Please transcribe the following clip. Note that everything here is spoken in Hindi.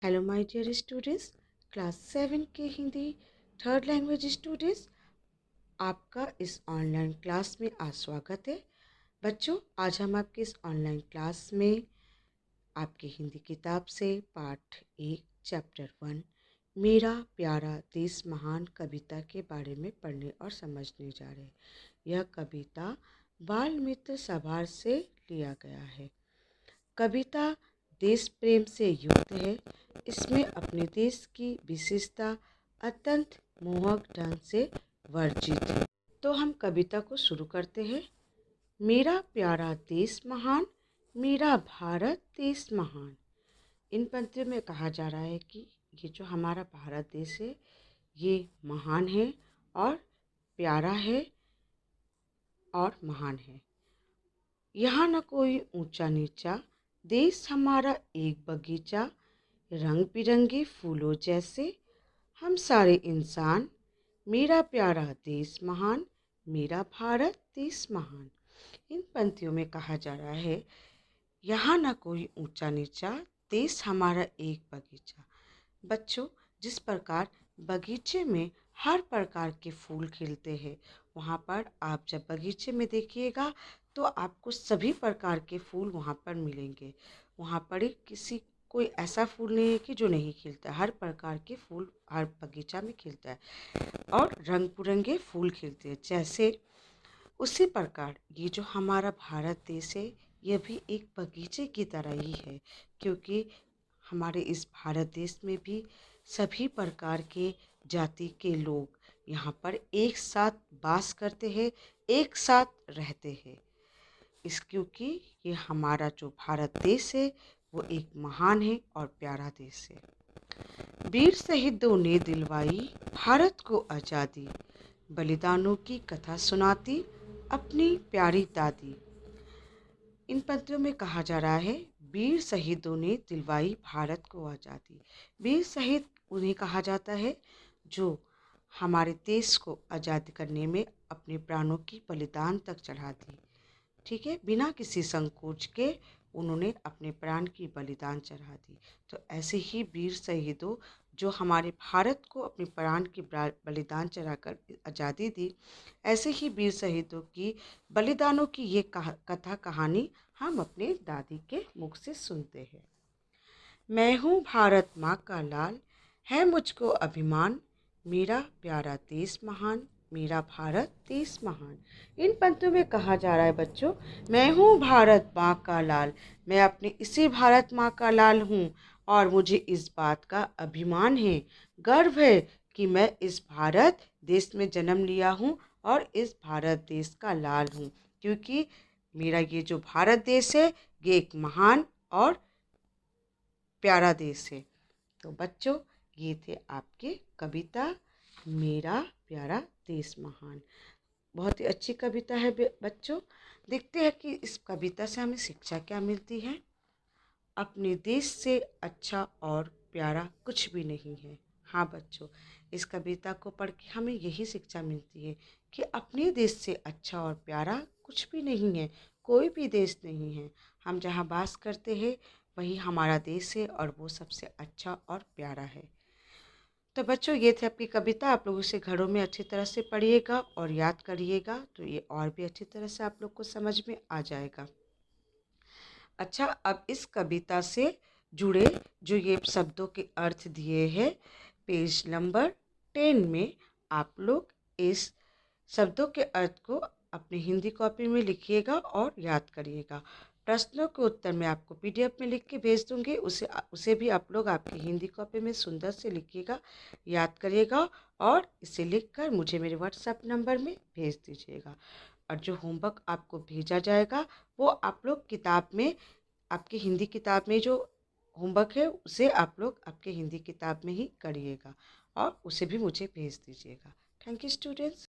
Hello my dear students, class 7 के हिंदी थर्ड लैंग्वेज स्टूडेंट्स, आपका इस ऑनलाइन क्लास में आज स्वागत है। बच्चों, आज हम आपके इस ऑनलाइन क्लास में आपकी हिंदी किताब से पाठ 1 चैप्टर 1 मेरा प्यारा देश महान कविता के बारे में पढ़ने और समझने जा रहे हैं। यह कविता बाल मित्र सभार से लिया गया है। कविता देश प्रेम से युक्त है। इसमें अपने देश की विशेषता अत्यंत मोहक ढंग से वर्जित है। तो हम कविता को शुरू करते हैं। मेरा प्यारा देश महान, मेरा भारत देश महान। इन पंक्तियों में कहा जा रहा है कि ये जो हमारा भारत देश है ये महान है और प्यारा है और महान है। यहाँ न कोई ऊंचा नीचा, देश हमारा एक बगीचा, रंग बिरंगे फूलों जैसे हम सारे इंसान, मेरा प्यारा देश महान, मेरा भारत देश महान। इन पंक्तियों में कहा जा रहा है यहाँ न कोई ऊंचा नीचा, देश हमारा एक बगीचा। बच्चों, जिस प्रकार बगीचे में हर प्रकार के फूल खिलते हैं, वहाँ पर आप जब बगीचे में देखिएगा तो आपको सभी प्रकार के फूल वहाँ पर मिलेंगे। वहाँ पर किसी कोई ऐसा फूल नहीं है कि जो नहीं खिलता है। हर प्रकार के फूल हर बगीचा में खिलता है और रंग बिरंगे फूल खिलते हैं। जैसे उसी प्रकार ये जो हमारा भारत देश है यह भी एक बगीचे की तरह ही है, क्योंकि हमारे इस भारत देश में भी सभी प्रकार के जाति के लोग यहाँ पर एक साथ वास करते हैं, एक साथ रहते हैं। क्योंकि ये हमारा जो भारत देश है वो एक महान है और प्यारा देश है। वीर शहीदों ने दिलवाई भारत को आज़ादी, बलिदानों की कथा सुनाती अपनी प्यारी दादी। इन पंक्तियों में कहा जा रहा है वीर शहीदों ने दिलवाई भारत को आज़ादी। वीर शहीद उन्हें कहा जाता है जो हमारे देश को आज़ाद करने में अपने प्राणों की बलिदान तक चढ़ा दी। ठीक है, बिना किसी संकोच के उन्होंने अपने प्राण की बलिदान चढ़ा दी। तो ऐसे ही वीर शहीदों जो हमारे भारत को अपने प्राण की बलिदान चढ़ाकर आज़ादी दी, ऐसे ही वीर शहीदों की बलिदानों की ये कथा कहानी हम अपने दादी के मुख से सुनते हैं। मैं हूँ भारत माँ का लाल, है मुझको अभिमान, मेरा प्यारा देश महान, मेरा भारत देश महान। इन पंक्तियों में कहा जा रहा है बच्चों, मैं हूँ भारत माँ का लाल, मैं अपने इसी भारत माँ का लाल हूँ और मुझे इस बात का अभिमान है, गर्व है कि मैं इस भारत देश में जन्म लिया हूँ और इस भारत देश का लाल हूँ, क्योंकि मेरा ये जो भारत देश है ये एक महान और प्यारा देश है। तो बच्चों, ये थे आपके कविता मेरा प्यारा देश महान। बहुत ही अच्छी कविता है बच्चों। देखते हैं कि इस कविता से हमें शिक्षा क्या मिलती है। अपने देश से अच्छा और प्यारा कुछ भी नहीं है। हाँ बच्चों, इस कविता को पढ़ के हमें यही शिक्षा मिलती है कि अपने देश से अच्छा और प्यारा कुछ भी नहीं है, कोई भी देश नहीं है। हम जहाँ वास करते हैं वही हमारा देश है और वो सबसे अच्छा और प्यारा है। तो बच्चों, ये थी आपकी कविता। आप लोग इसे घरों में अच्छी तरह से पढ़िएगा और याद करिएगा, तो ये और भी अच्छी तरह से आप लोग को समझ में आ जाएगा। अच्छा, अब इस कविता से जुड़े जो ये शब्दों के अर्थ दिए हैं, पेज नंबर 10 में आप लोग इस शब्दों के अर्थ को अपनी हिंदी कॉपी में लिखिएगा और याद करिएगा। प्रश्नों के उत्तर मैं आपको पीडीएफ में लिख के भेज दूंगी, उसे भी आप लोग आपकी हिंदी कॉपी में सुंदर से लिखिएगा, याद करिएगा और इसे लिखकर मुझे मेरे व्हाट्सएप नंबर में भेज दीजिएगा। और जो होमवर्क आपको भेजा जाएगा वो आप लोग किताब में, आपकी हिंदी किताब में जो होमवर्क है उसे आप लोग आपके हिंदी किताब में ही करिएगा और उसे भी मुझे भेज दीजिएगा। Thank you students.